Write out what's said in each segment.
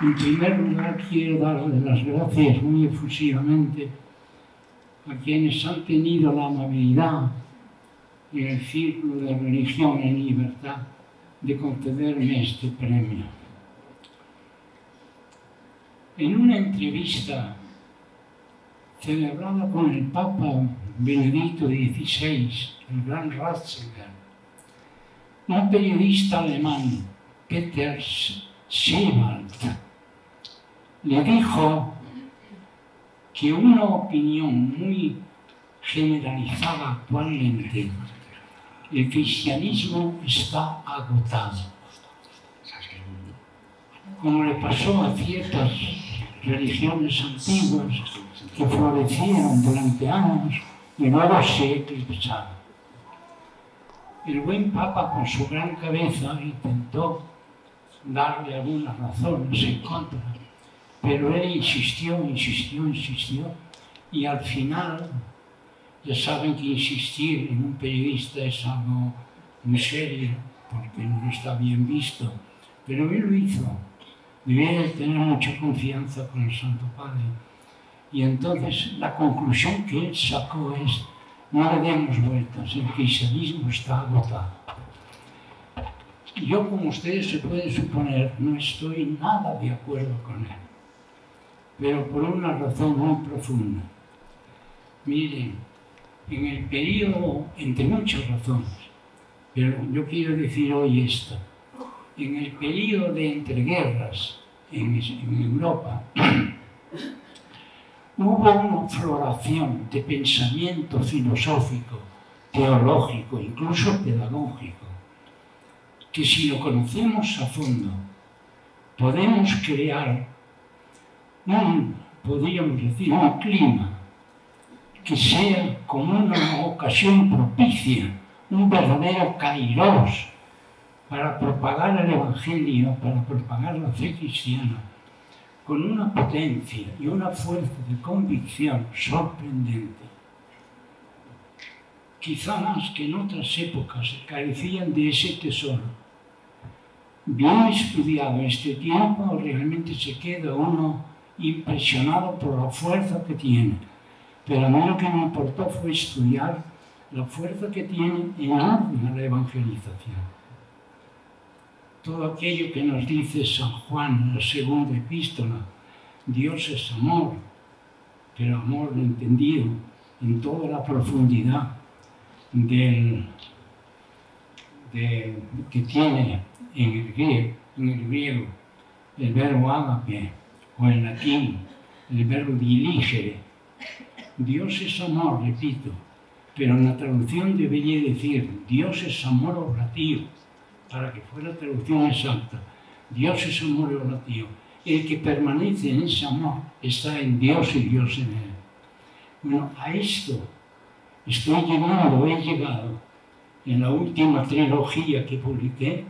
En primer lugar, quiero darle las gracias muy efusivamente a quienes han tenido la amabilidad en el Círculo de Religión en Libertad de concederme este premio. En una entrevista celebrada con el Papa Benedicto XVI, el gran Ratzinger, un periodista alemán, Peter Seewald, le dijo que una opinión muy generalizada actualmente, el cristianismo está agotado. Como le pasó a ciertas religiones antiguas que florecieron durante años y luego se eclipsaron. El buen Papa, con su gran cabeza, intentó darle algunas razones en contra, pero él insistió, y al final, ya saben que insistir en un periodista es algo muy serio, porque no está bien visto, pero él lo hizo. Debía tener mucha confianza con el Santo Padre. Y entonces la conclusión que él sacó es: no le demos vueltas, el cristianismo está agotado. Yo, como ustedes se pueden suponer, no estoy nada de acuerdo con él, pero por una razón muy profunda. Miren, en el periodo, entre muchas razones, pero yo quiero decir hoy esto, en el periodo de entreguerras en Europa, hubo una floración de pensamiento filosófico, teológico, incluso pedagógico, que si lo conocemos a fondo, podemos crear podríamos decir, un clima que sea como una ocasión propicia, un verdadero kairos para propagar el Evangelio, para propagar la fe cristiana, con una potencia y una fuerza de convicción sorprendente. Quizá más que en otras épocas carecían de ese tesoro. Bien estudiado este tiempo, realmente se queda uno impresionado por la fuerza que tiene. Pero a mí lo que me importó fue estudiar la fuerza que tiene en orden a la evangelización. Todo aquello que nos dice San Juan en la segunda epístola, Dios es amor, pero amor entendido en toda la profundidad que tiene en el griego el verbo ágape, o en latín el verbo diligere. Dios es amor, repito, pero en la traducción debería decir Dios es amor obrativo, para que fuera la traducción exacta. Dios es amor obrativo. El que permanece en ese amor está en Dios y Dios en él. Bueno, a esto he llegado en la última trilogía que publiqué,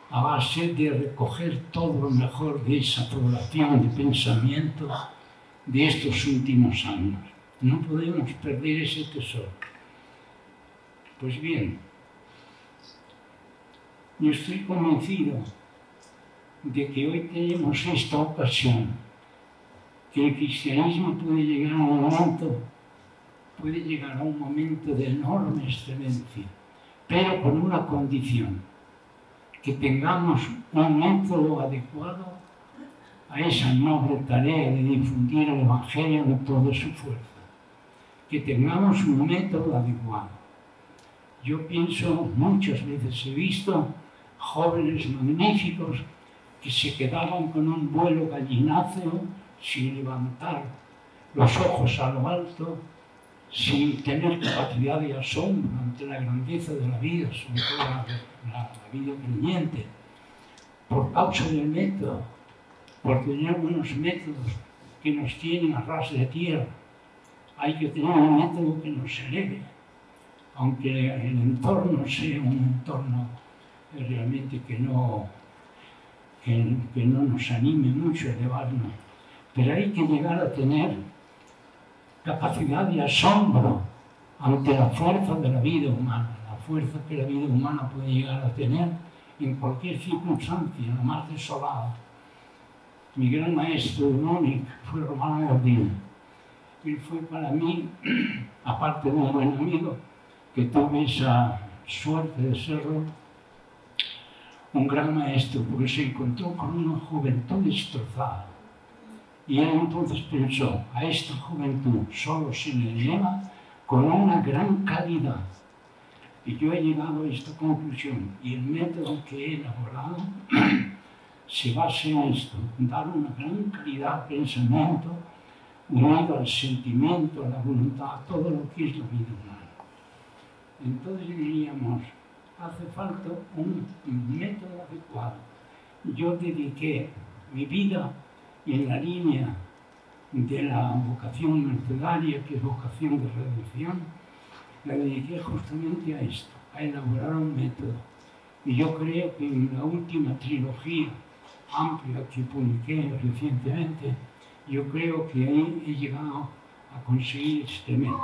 a base de recoger todo lo mejor de esa floración de pensamiento de estos últimos años. No podemos perder ese tesoro. Pues bien, yo estoy convencido de que hoy tenemos esta ocasión, que el cristianismo puede llegar a un momento de enorme excelencia, pero con una condición: que tengamos un método adecuado a esa noble tarea de difundir el Evangelio de toda su fuerza. Que tengamos un método adecuado. Yo pienso, muchas veces he visto jóvenes magníficos que se quedaban con un vuelo gallináceo, sin levantar los ojos a lo alto, sin tener capacidad de asombro ante la grandeza de la vida, sobre todo la vida creyente, por causa del método, porque tener unos métodos que nos tienen a ras de tierra. Hay que tener un método que nos eleve, aunque el entorno sea un entorno realmente que no nos anime mucho a elevarnos, pero hay que llegar a tener capacidad de asombro ante la fuerza de la vida humana, la fuerza que la vida humana puede llegar a tener en cualquier circunstancia, la más desolada. mi gran maestro de Múnich fue Romano Guardini. Él fue para mí, aparte de un buen amigo, que tuve esa suerte de serlo, un gran maestro, porque se encontró con una juventud destrozada. Y él entonces pensó, a esta juventud solo se le eleva con una gran calidad. Y yo he llegado a esta conclusión, y el método que he elaborado se basa en esto, dar una gran calidad de pensamiento unido al sentimiento, a la voluntad, a todo lo que es la vida humana. Entonces diríamos, hace falta un método adecuado. Yo dediqué mi vida en la línea de la vocación mercedaria, que es vocación de redención, la dediqué justamente a esto, a elaborar un método. Y yo creo que en la última trilogía amplia que publiqué recientemente, yo creo que ahí he llegado a conseguir este método.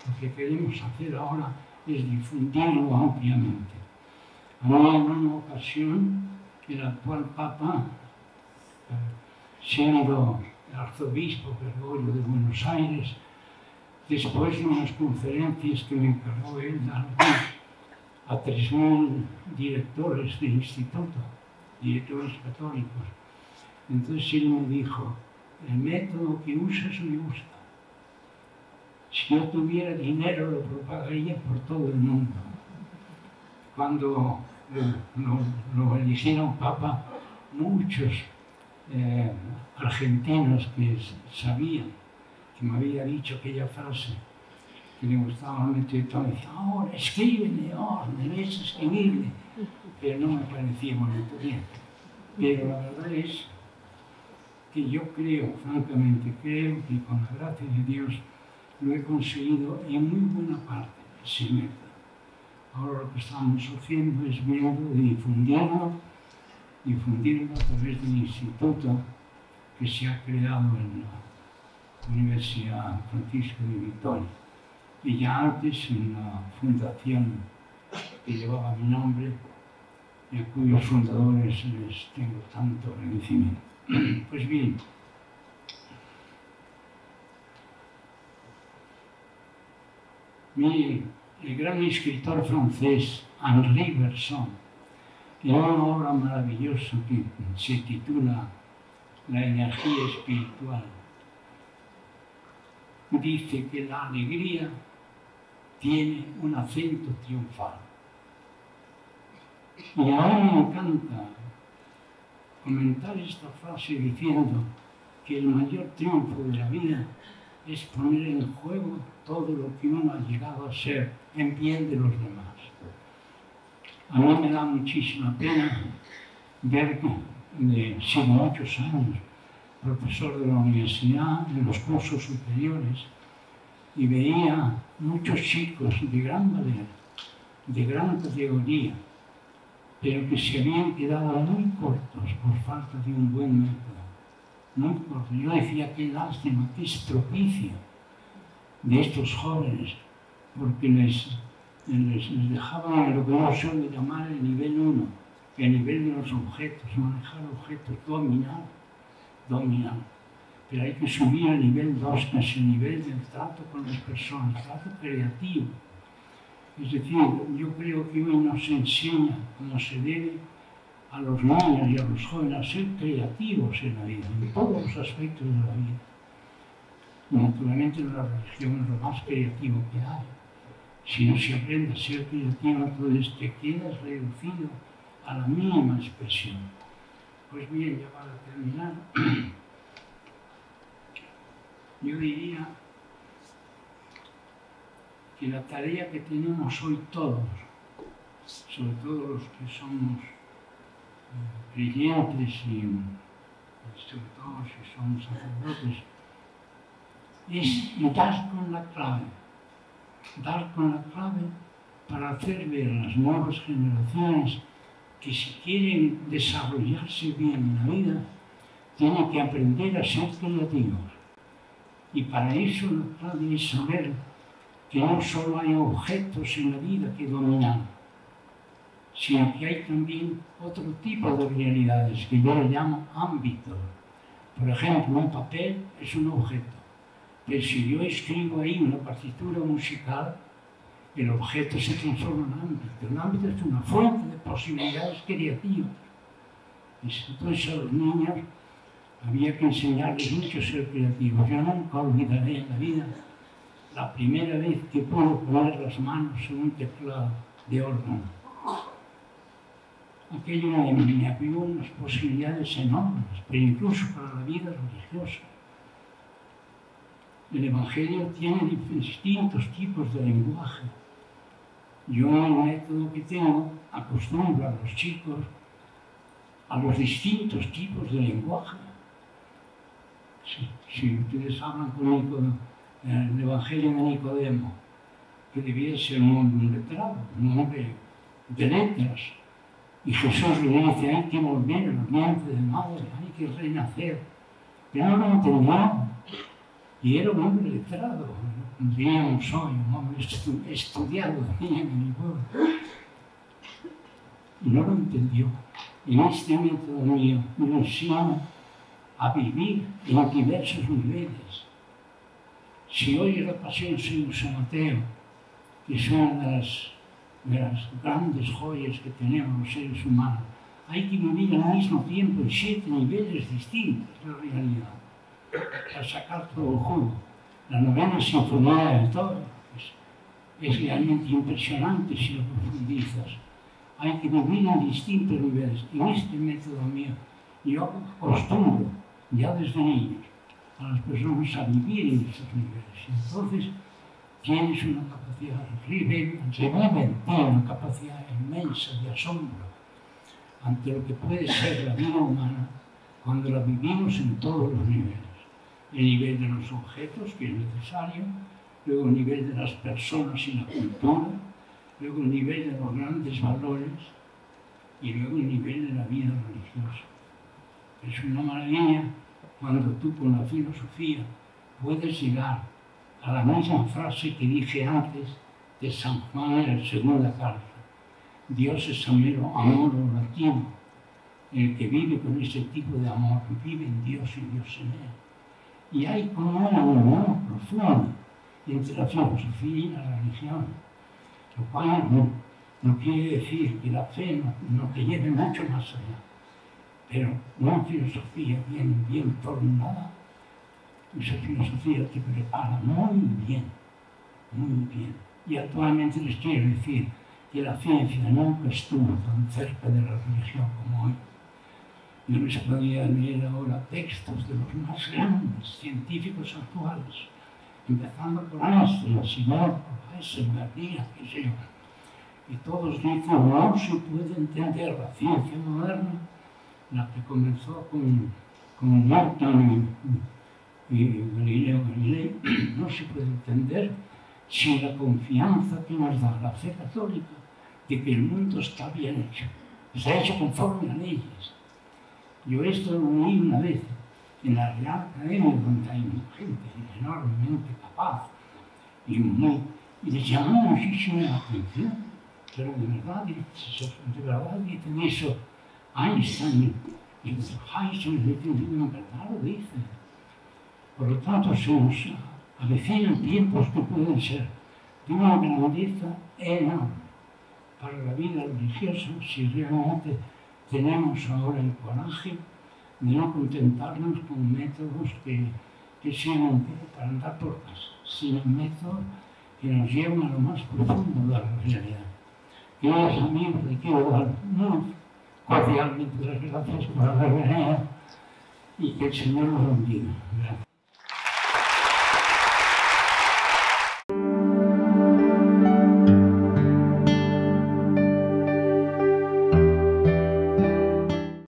Lo que queremos hacer ahora es difundirlo ampliamente. A mí en una ocasión, el actual Papa, siendo el arzobispo Gregorio de Buenos Aires, después de unas conferencias que me encargó él dar a 3.000 directores del instituto, directores católicos, entonces él me dijo, el método que usas me gusta. Si yo tuviera dinero lo propagaría por todo el mundo. Cuando lo eligieron Papa, muchos argentinos que sabían, que me había dicho aquella frase, que le gustaba mucho, todo, me decían, ahora escríbele, debes escribirle. Pero no me parecía bonito bien. Pero la verdad es que yo creo, francamente, creo que con la gracia de Dios lo he conseguido en muy buena parte, ese método. Ahora lo que estamos haciendo es viendo de difundirlo a través del instituto que se ha creado en la Universidad Francisco de Vitoria. Y ya antes en la fundación que llevaba mi nombre y a cuyos fundadores les tengo tanto agradecimiento. Pues bien, el gran escritor francés Henri Bergson, en una obra maravillosa que se titula La energía espiritual, dice que la alegría tiene un acento triunfal. Y a mí me encanta comentar esta frase diciendo que el mayor triunfo de la vida es poner en juego todo lo que uno ha llegado a ser en bien de los demás. A mí me da muchísima pena ver que he sido muchos años profesor de la universidad, en los cursos superiores, y veía muchos chicos de gran valor, de gran categoría, pero que se habían quedado muy cortos por falta de un buen método. Muy cortos. Yo decía, qué lástima, qué estropicio de estos jóvenes, porque les dejaban lo que uno suele llamar el nivel 1, el nivel de los objetos, manejar objetos, dominar. Pero hay que subir al nivel 2, que es el nivel del trato con las personas, trato creativo. Es decir, yo creo que hoy nos enseña cómo se debe a los niños y a los jóvenes a ser creativos en la vida, en todos los aspectos de la vida. Naturalmente la religión es lo más creativo que hay. Si no se aprende a ser creativo, entonces te quedas reducido a la mínima expresión. Pues bien, ya para terminar, yo diría que la tarea que tenemos hoy todos, sobre todo los que somos creyentes y sobre todo si somos sacerdotes, es dar con la clave para hacer ver a las nuevas generaciones que si quieren desarrollarse bien en la vida, tienen que aprender a ser creativos. Y para eso la clave es saber que no solo hay objetos en la vida que dominar, sino que hay también otro tipo de realidades que yo le llamo ámbitos. Por ejemplo, un papel es un objeto, pero si yo escribo ahí una partitura musical, el objeto se transforma en ámbito. El ámbito es una fuente de posibilidades creativas. Entonces a los niños había que enseñarles mucho a ser creativos. Yo nunca olvidaré en la vida la primera vez que pude poner las manos en un teclado de órgano. Aquello me abrió unas posibilidades enormes, pero incluso para la vida religiosa. El Evangelio tiene distintos tipos de lenguaje. Yo en el método que tengo acostumbro a los chicos a los distintos tipos de lenguaje. Si ustedes hablan con el Evangelio de Nicodemo, que debía ser un hombre letrado, un hombre de letras, y Jesús le dice, hay que volver al vientre de madre, hay que renacer. Pero no lo entendió, y era un hombre letrado, diríamos hoy, un hombre estudiado, en mi pueblo. Y no lo entendió. En este método mío me enseño a vivir en diversos niveles. Si hoy la pasión de San Mateo, que es una de las grandes joyas que tenemos los seres humanos, hay que vivir al mismo tiempo en 7 niveles distintos de realidad, para sacar todo el jugo. La novena sinfonía de Beethoven es realmente impresionante si lo profundizas. Hay que vivir en distintos niveles. En este método mío, yo acostumbro, ya desde niños, a las personas a vivir en estos niveles. Entonces, tienes una capacidad, reviven una capacidad inmensa de asombro ante lo que puede ser la vida humana cuando la vivimos en todos los niveles. El nivel de los objetos, que es necesario, luego el nivel de las personas y la cultura, luego el nivel de los grandes valores y luego el nivel de la vida religiosa. Es una maravilla cuando tú con la filosofía puedes llegar a la misma frase que dije antes de San Juan en la segunda carta. Dios es amor orativo. El que vive con ese tipo de amor vive en Dios y Dios en él. Y hay como una unión profunda entre la filosofía y la religión. Lo cual no quiere decir que la fe no te lleve mucho más allá, pero una filosofía bien formulada, esa filosofía te prepara muy bien, muy bien. Y actualmente les quiero decir que la ciencia nunca estuvo tan cerca de la religión como hoy. Yo les podría leer ahora textos de los más grandes científicos actuales, empezando por Einstein, Simón, por Heisenberg, qué sé yo. Y todos dicen, no se puede entender la ciencia moderna, la que comenzó con Newton y Galileo Galilei, no se puede entender sin la confianza que nos da la fe católica de que el mundo está bien hecho, está hecho conforme a leyes. Yo esto lo leí una vez en la Real Academia, donde hay gente enormemente capaz y les llamó muchísimo la atención, pero de verdad dicen eso Einstein y Heisenberg, en verdad lo dicen. Por lo tanto, se nos avecinan tiempos que pueden ser de una grandeza enorme para la vida religiosa si realmente tenemos ahora el coraje de no contentarnos con métodos que sean un poco para andar por casa, sino métodos que nos llevan a lo más profundo de la realidad. Queridos amigos, les quiero dar muy cordialmente las gracias por haber venido y que el Señor los bendiga. Gracias.